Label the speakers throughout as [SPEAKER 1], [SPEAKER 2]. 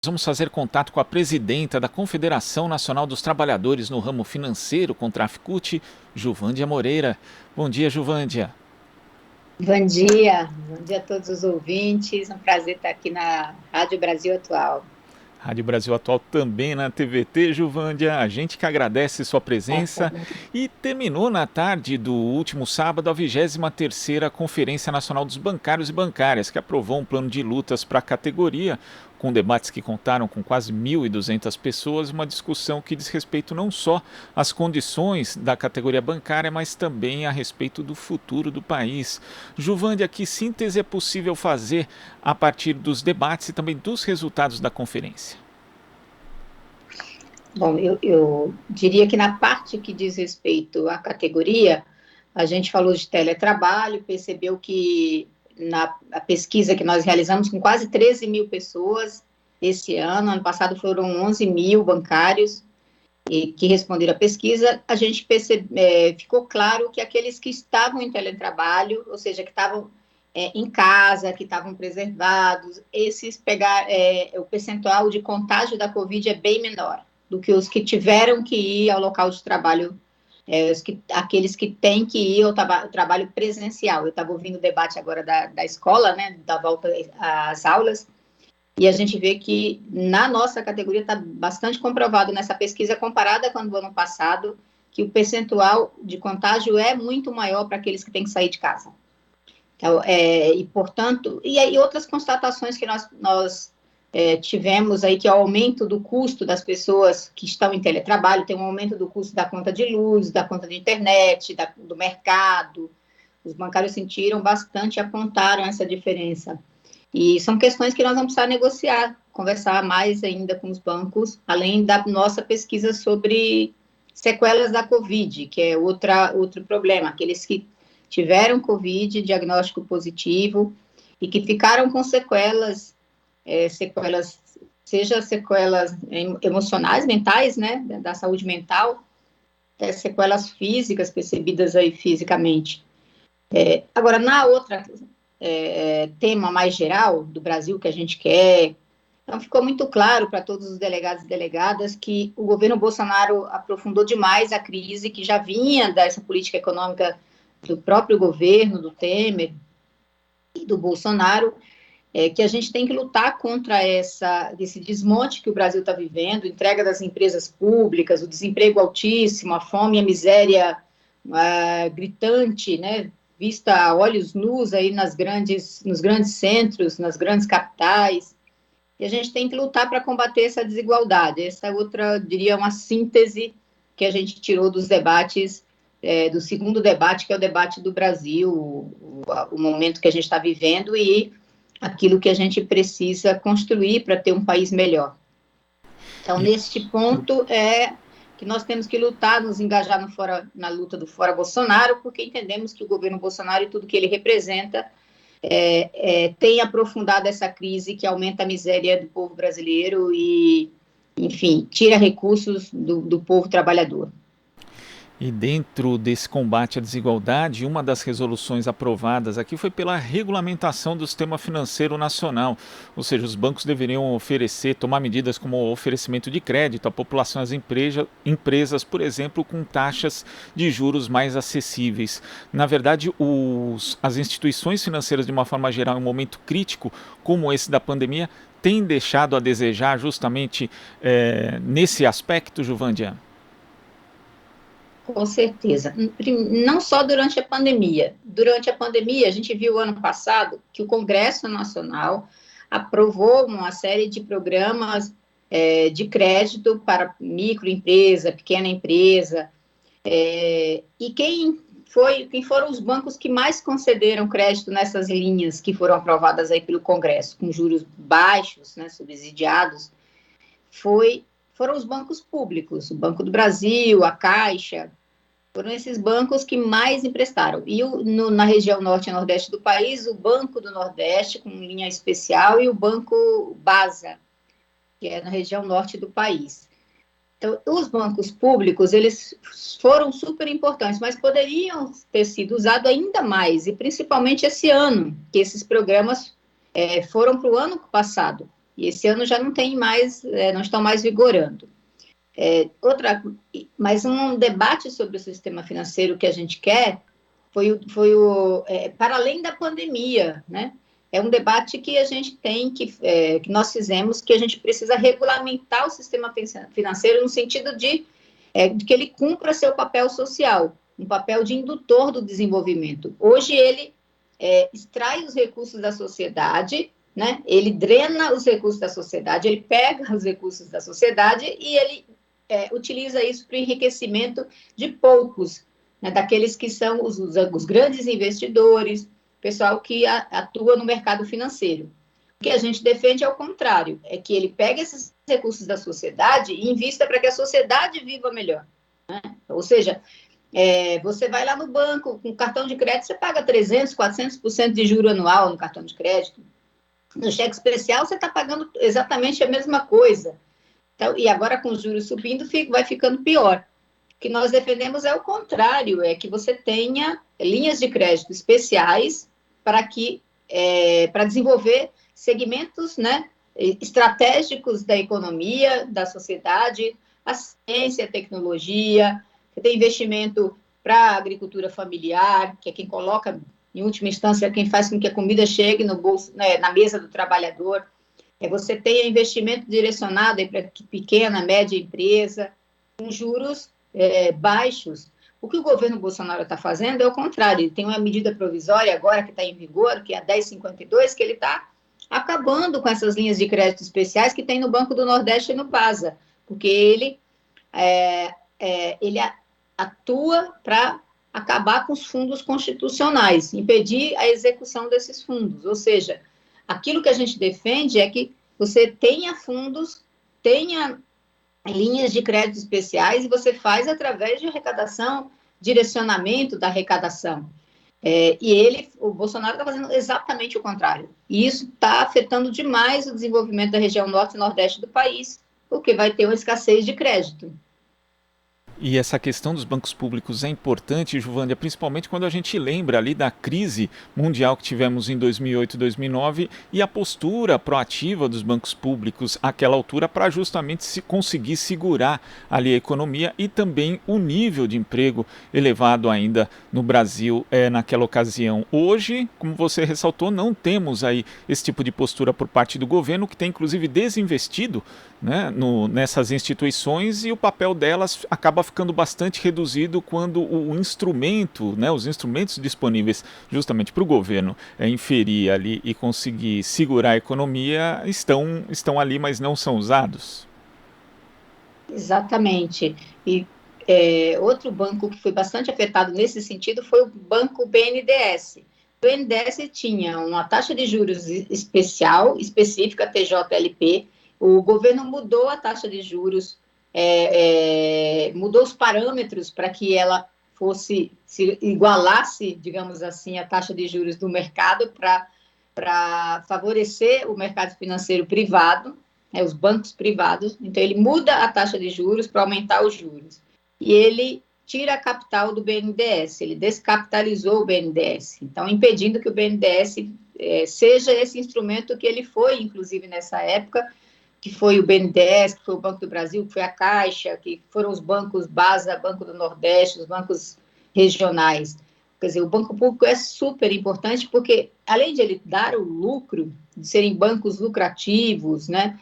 [SPEAKER 1] Vamos fazer contato com a presidenta da Confederação Nacional dos Trabalhadores no ramo financeiro, Contraficute, Juvândia Moreira. Bom dia, Juvândia.
[SPEAKER 2] Bom dia a todos os ouvintes. Um prazer estar aqui na Rádio Brasil Atual.
[SPEAKER 1] Rádio Brasil Atual também na TVT, Juvândia. A gente que agradece sua presença. E terminou na tarde do último sábado a 23ª Conferência Nacional dos Bancários e Bancárias, que aprovou um plano de lutas para a categoria, com debates que contaram com quase 1.200 pessoas, uma discussão que diz respeito não só às condições da categoria bancária, mas também a respeito do futuro do país. Juvândia, que síntese é possível fazer a partir dos debates e também dos resultados da conferência?
[SPEAKER 2] Bom, eu diria que na parte que diz respeito à categoria, a gente falou de teletrabalho, percebeu que na pesquisa que nós realizamos com quase 13 mil pessoas esse ano passado foram 11 mil bancários que responderam à pesquisa, a gente ficou claro que aqueles que estavam em teletrabalho, ou seja, que estavam em casa, que estavam preservados, o percentual de contágio da Covid é bem menor do que os que tiveram que ir ao local de trabalho, aqueles que têm que ir ao trabalho presencial. Eu estava ouvindo o debate agora da escola, né, da volta às aulas, e a gente vê que na nossa categoria está bastante comprovado nessa pesquisa, comparada com o ano passado, que o percentual de contágio é muito maior para aqueles que têm que sair de casa. Então, e, portanto, e aí outras constatações que nós tivemos aí, que é o aumento do custo das pessoas que estão em teletrabalho, tem um aumento do custo da conta de luz, da conta de internet, do mercado. Os bancários sentiram bastante e apontaram essa diferença. E são questões que nós vamos precisar negociar, conversar mais ainda com os bancos, além da nossa pesquisa sobre sequelas da Covid, que é outro problema, aqueles que tiveram Covid, diagnóstico positivo, e que ficaram com sequelas, seja sequelas emocionais, mentais, né, da saúde mental, sequelas físicas percebidas aí fisicamente. Agora, na outra tema mais geral do Brasil que a gente quer, então ficou muito claro para todos os delegados e delegadas que o governo Bolsonaro aprofundou demais a crise que já vinha dessa política econômica do próprio governo, do Temer e do Bolsonaro, que a gente tem que lutar contra esse desmonte que o Brasil está vivendo, entrega das empresas públicas, o desemprego altíssimo, a fome e a miséria gritante, né, vista a olhos nus aí nos grandes centros, nas grandes capitais, e a gente tem que lutar para combater essa desigualdade. Essa é outra, diria, uma síntese que a gente tirou dos debates, do segundo debate, que é o debate do Brasil, o momento que a gente está vivendo e aquilo que a gente precisa construir para ter um país melhor. Então, neste ponto, que nós temos que lutar, nos engajar na luta do Fora Bolsonaro, porque entendemos que o governo Bolsonaro e tudo que ele representa tem aprofundado essa crise que aumenta a miséria do povo brasileiro e, enfim, tira recursos do povo trabalhador.
[SPEAKER 1] E dentro desse combate à desigualdade, uma das resoluções aprovadas aqui foi pela regulamentação do sistema financeiro nacional. Ou seja, os bancos deveriam tomar medidas como o oferecimento de crédito à população e às empresas, por exemplo, com taxas de juros mais acessíveis. Na verdade, as instituições financeiras, de uma forma geral, em um momento crítico como esse da pandemia, têm deixado a desejar justamente nesse aspecto, Juvândia?
[SPEAKER 2] Com certeza. Não só durante a pandemia. Durante a pandemia, a gente viu ano passado que o Congresso Nacional aprovou uma série de programas de crédito para microempresa, pequena empresa. E quem foram os bancos que mais concederam crédito nessas linhas que foram aprovadas aí pelo Congresso, com juros baixos, né, subsidiados, foram os bancos públicos, o Banco do Brasil, a Caixa. Foram esses bancos que mais emprestaram. E na região norte e nordeste do país, o Banco do Nordeste, com linha especial, e o Banco Basa, que é na região norte do país. Então, os bancos públicos, eles foram super importantes, mas poderiam ter sido usados ainda mais, e principalmente esse ano, que esses programas foram para o ano passado. e esse ano já não tem mais, não estão mais vigorando. Mas um debate sobre o sistema financeiro que a gente quer para além da pandemia, né? É um debate que a gente tem, que nós fizemos, que a gente precisa regulamentar o sistema financeiro no sentido de que ele cumpra seu papel social, um papel de indutor do desenvolvimento. Hoje ele extrai os recursos da sociedade, né? Ele drena os recursos da sociedade, ele pega os recursos da sociedade e ele utiliza isso para o enriquecimento de poucos, né? Daqueles que são os grandes investidores, pessoal que atua no mercado financeiro. O que a gente defende é o contrário, é que ele pegue esses recursos da sociedade e invista para que a sociedade viva melhor, né? Ou seja, você vai lá no banco com cartão de crédito, você paga 300%, 400% de juro anual no cartão de crédito. No cheque especial, você está pagando exatamente a mesma coisa. Então, e agora, com os juros subindo, vai ficando pior. O que nós defendemos é o contrário, é que você tenha linhas de crédito especiais para desenvolver segmentos, né, estratégicos da economia, da sociedade, a ciência, a tecnologia. Você tem investimento para a agricultura familiar, que é quem coloca, em última instância, quem faz com que a comida chegue no bolso, né, na mesa do trabalhador. Você tem investimento direcionado para pequena, média empresa, com juros baixos. O que o governo Bolsonaro está fazendo é o contrário. Ele tem uma medida provisória agora que está em vigor, que é a 1052, que ele está acabando com essas linhas de crédito especiais que tem no Banco do Nordeste e no BASA, porque ele atua para acabar com os fundos constitucionais, impedir a execução desses fundos. Ou seja, aquilo que a gente defende é que você tenha fundos, tenha linhas de crédito especiais e você faz através de arrecadação, direcionamento da arrecadação. O Bolsonaro está fazendo exatamente o contrário. E isso está afetando demais o desenvolvimento da região norte e nordeste do país, porque vai ter uma escassez de crédito.
[SPEAKER 1] E essa questão dos bancos públicos é importante, Juvândia, principalmente quando a gente lembra ali da crise mundial que tivemos em 2008 e 2009 e a postura proativa dos bancos públicos àquela altura para justamente conseguir segurar ali a economia e também o nível de emprego elevado ainda no Brasil naquela ocasião. Hoje, como você ressaltou, não temos aí esse tipo de postura por parte do governo, que tem inclusive desinvestido, né, nessas instituições, e o papel delas acaba ficando bastante reduzido quando o instrumento, né, os instrumentos disponíveis justamente para o governo inferir ali e conseguir segurar a economia estão ali, mas não são usados.
[SPEAKER 2] Exatamente. E outro banco que foi bastante afetado nesse sentido foi o Banco BNDES. O BNDES tinha uma taxa de juros específica, TJLP. O governo mudou a taxa de juros, mudou os parâmetros para que ela se igualasse, digamos assim, a taxa de juros do mercado para favorecer o mercado financeiro privado, os bancos privados. Então, ele muda a taxa de juros para aumentar os juros. E ele tira a capital do BNDES, ele descapitalizou o BNDES, então impedindo que o BNDES seja esse instrumento que ele foi, inclusive nessa época, que foi o BNDES, que foi o Banco do Brasil, que foi a Caixa, que foram os bancos BASA, Banco do Nordeste, os bancos regionais. Quer dizer, o banco público é super importante porque, além de ele dar o lucro, de serem bancos lucrativos, né,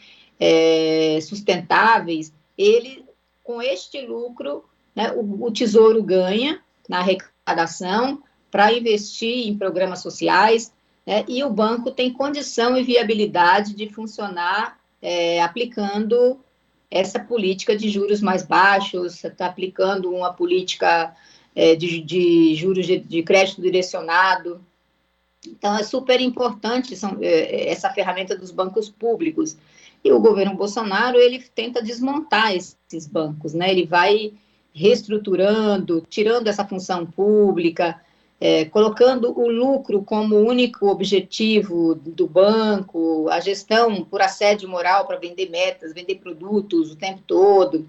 [SPEAKER 2] sustentáveis, ele, com este lucro, né, o Tesouro ganha na arrecadação para investir em programas sociais, né, e o banco tem condição e viabilidade de funcionar aplicando essa política de juros mais baixos, está aplicando uma política de juros de crédito direcionado. Então, é super importante essa ferramenta dos bancos públicos. E o governo Bolsonaro, ele tenta desmontar esses bancos, né? Ele vai reestruturando, tirando essa função pública, colocando o lucro como único objetivo do banco, a gestão por assédio moral para vender metas, vender produtos o tempo todo.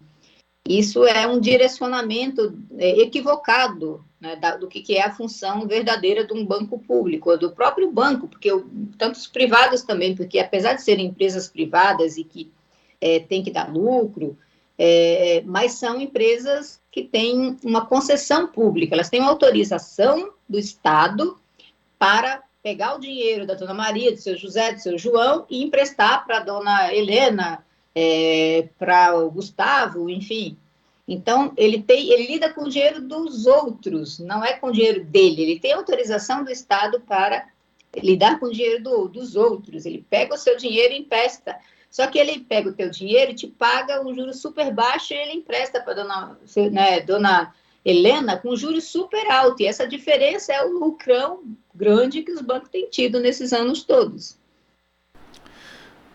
[SPEAKER 2] Isso é um direcionamento equivocado, né, do que é a função verdadeira de um banco público, ou do próprio banco, porque tantos privados também, porque apesar de serem empresas privadas e que tem que dar lucro, mas são empresas que têm uma concessão pública, elas têm uma autorização do Estado para pegar o dinheiro da dona Maria, do seu José, do seu João e emprestar para a dona Helena, para o Gustavo, enfim. Então, ele lida com o dinheiro dos outros, não é com o dinheiro dele. Ele tem autorização do Estado para lidar com o dinheiro dos outros. Ele pega o seu dinheiro e empresta. Só que ele pega o teu dinheiro e te paga um juro super baixo e ele empresta para dona Helena com juros super alto. E essa diferença é o lucrão grande que os bancos têm tido nesses anos todos.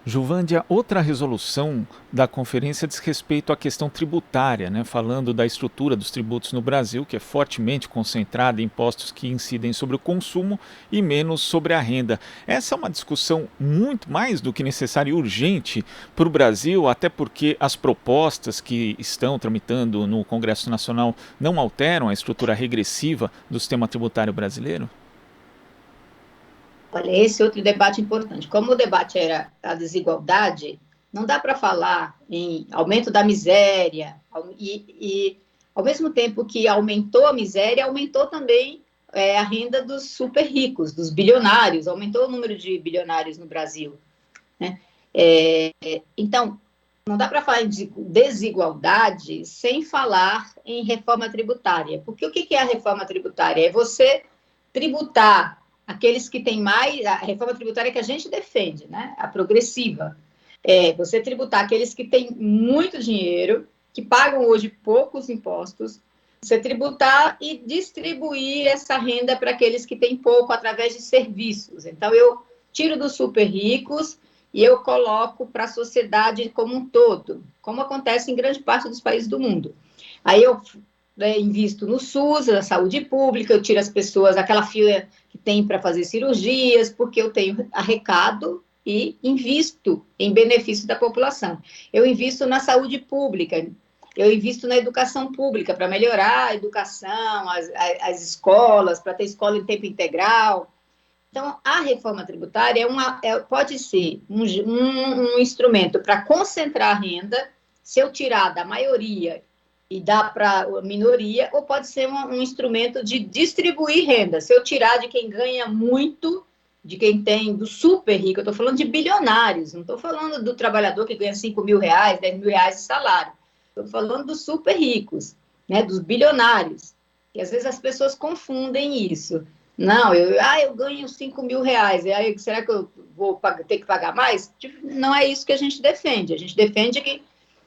[SPEAKER 1] Juvândia, outra resolução da conferência diz respeito à questão tributária, né? Falando da estrutura dos tributos no Brasil, que é fortemente concentrada em impostos que incidem sobre o consumo e menos sobre a renda. Essa é uma discussão muito mais do que necessária e urgente para o Brasil, até porque as propostas que estão tramitando no Congresso Nacional não alteram a estrutura regressiva do sistema tributário brasileiro?
[SPEAKER 2] Olha, esse é outro debate importante. Como o debate era a desigualdade, não dá para falar em aumento da miséria e, ao mesmo tempo que aumentou a miséria, aumentou também a renda dos super ricos, dos bilionários, aumentou o número de bilionários no Brasil, né? Então, não dá para falar em desigualdade sem falar em reforma tributária. Porque o que é a reforma tributária? É você tributar aqueles que têm mais, a reforma tributária que a gente defende, né? A progressiva. Você tributar aqueles que têm muito dinheiro, que pagam hoje poucos impostos, você tributar e distribuir essa renda para aqueles que têm pouco através de serviços. Então, eu tiro dos super ricos e eu coloco para a sociedade como um todo, como acontece em grande parte dos países do mundo. Aí eu invisto no SUS, na saúde pública, eu tiro as pessoas, aquela fila que tem para fazer cirurgias, porque eu tenho arrecado e invisto em benefício da população. Eu invisto na saúde pública, eu invisto na educação pública para melhorar a educação, as escolas, para ter escola em tempo integral. Então, a reforma tributária pode ser um instrumento para concentrar a renda, se eu tirar da maioria e dar para a minoria, ou pode ser um instrumento de distribuir renda. Se eu tirar de quem ganha muito, de quem tem, do super rico, eu estou falando de bilionários, não estou falando do trabalhador que ganha 5 mil reais, 10 mil reais de salário. Estou falando dos super ricos, né, dos bilionários. E às vezes as pessoas confundem isso. Não, eu ganho 5 mil reais, aí, será que eu vou ter que pagar mais? Não é isso que a gente defende. A gente defende que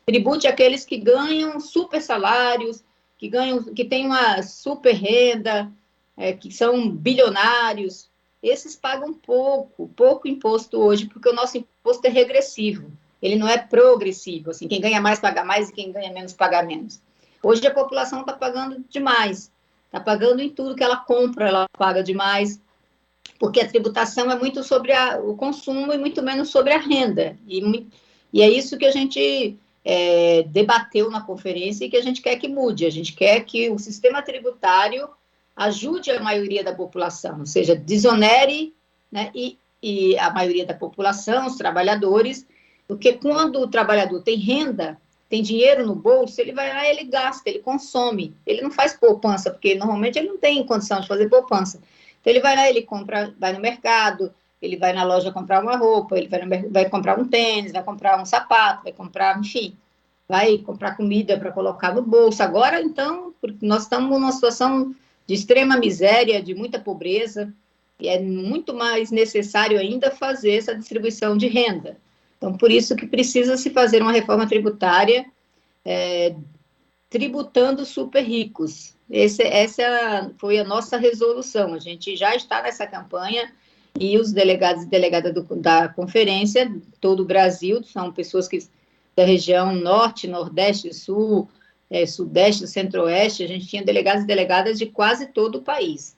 [SPEAKER 2] tribute aqueles que ganham super salários, que têm uma super renda, que são bilionários. Esses pagam pouco imposto hoje, porque o nosso imposto é regressivo. Ele não é progressivo, assim, quem ganha mais paga mais e quem ganha menos paga menos. Hoje a população está pagando demais, está pagando em tudo que ela compra, ela paga demais, porque a tributação é muito sobre o consumo e muito menos sobre a renda. E é isso que a gente debateu na conferência e que a gente quer que mude. A gente quer que o sistema tributário ajude a maioria da população, ou seja, desonere, né, e a maioria da população, os trabalhadores, porque quando o trabalhador tem renda, tem dinheiro no bolso, ele vai lá e ele gasta, ele consome, ele não faz poupança, porque normalmente ele não tem condição de fazer poupança. Então ele vai lá, ele compra, vai no mercado, ele vai na loja comprar uma roupa, ele vai comprar um tênis, vai comprar um sapato, vai comprar, enfim, vai comprar comida para colocar no bolso. Agora, então, nós estamos numa situação de extrema miséria, de muita pobreza, e é muito mais necessário ainda fazer essa distribuição de renda. Então, por isso que precisa se fazer uma reforma tributária tributando super ricos. Essa foi a nossa resolução. A gente já está nessa campanha e os delegados e delegadas da conferência, todo o Brasil, são pessoas da região norte, nordeste, sul, sudeste, centro-oeste, a gente tinha delegados e delegadas de quase todo o país.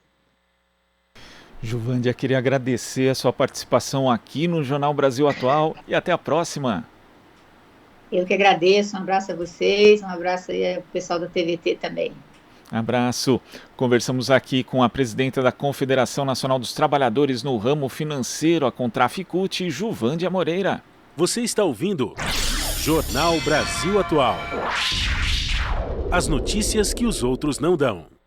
[SPEAKER 1] Juvândia, queria agradecer a sua participação aqui no Jornal Brasil Atual e até a próxima.
[SPEAKER 2] Eu que agradeço, um abraço a vocês, um abraço aí ao pessoal da TVT também.
[SPEAKER 1] Abraço. Conversamos aqui com a presidenta da Confederação Nacional dos Trabalhadores no ramo financeiro, a Contraficute, Juvândia Moreira.
[SPEAKER 3] Você está ouvindo Jornal Brasil Atual. As notícias que os outros não dão.